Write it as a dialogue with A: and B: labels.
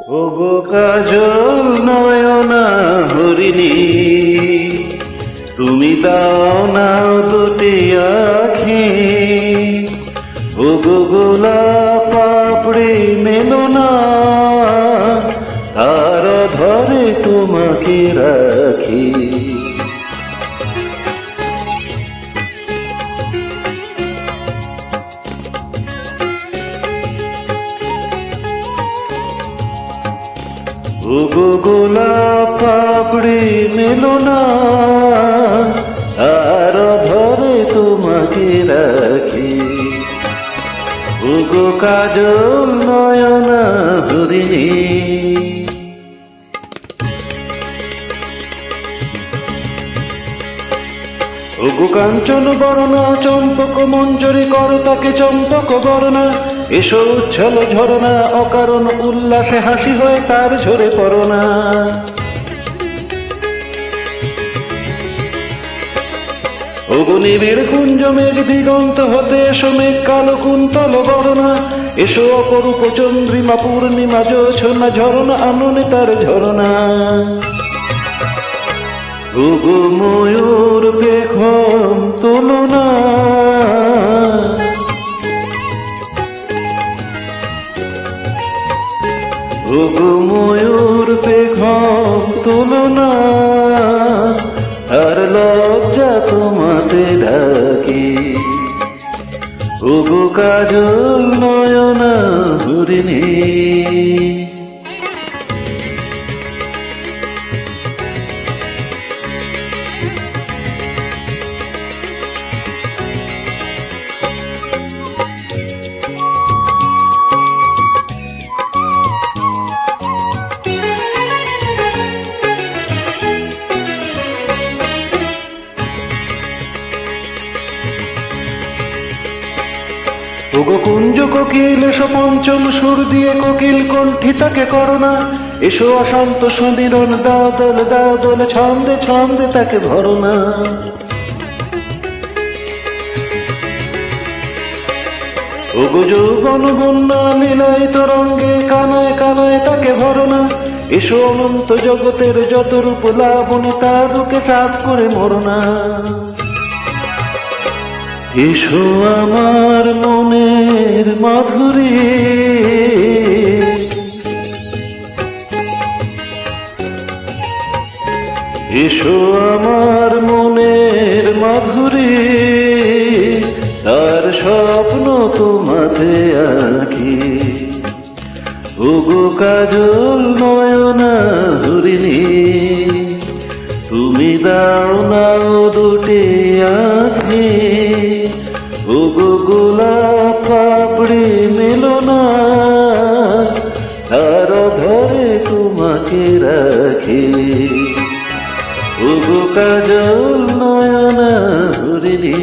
A: ওগো কাজল নয়না হরিণী, তুমি দাও না দুটি আখি। ওগো গোলাপ পাপড়ি মেলো না, তার ধরে তোমাকে রাখি। ওগো গোলাপ পাপড়ি মেলো না, আর ধরে তোমাকে রাখি। ওগো কাজল নয়না হরিণী। ওগো কাঞ্চন বরণা চম্পক মঞ্জরি কর তাকে চম্পক বরণা। এসো উচ্ছল ঝরনা অকারণ উল্লাসে হাসি হয়ে তার ঝরে পড়না। ওগো নিবিড় কুঞ্জ মেঘ দিগন্ত হতে এসো মেঘ কালো কুন্তল বরণা। এসো অপরূপ চন্দ্রিমা পূর্ণিমা জোছনা ঝরনা আননে তার ঝরনা। ওগো ময়ূর পেখম তোলো না, ওগো ময়ূর পেখম তোলো না, আর লজ্জা তোমাতে ঢাকি। ওগো কাজল নয়না হরিণী। ওগো কুঞ্জ কোকিল এসো পঞ্চম সুর দিয়ে কোকিল কণ্ঠী তাকে করোনা। এসো অশান্ত সমীরণ দাও দোল ছন্দে ছন্দে তাকে ভরনা। ওগো যৌবন বন্যা লীলায় তরঙ্গে কানায় কানায় তাকে ভরনা। এসো অনন্ত জগতের যত রূপ লাবণী তার রূপে সাফ করে মরনা। এসো আমার মনের মাধুরী, এসো আমার মনের মাধুরী, তার স্বপ্ন তোমাতে আঁকি। ওগো কাজল নয়না হরিণী, তুমি দাও না দুটি আখি। ওগো গোলাপ পাপড়ি মেলো না, তার ধরে তোমাকে রাখি। ওগো কাজল নয়না হরিণী।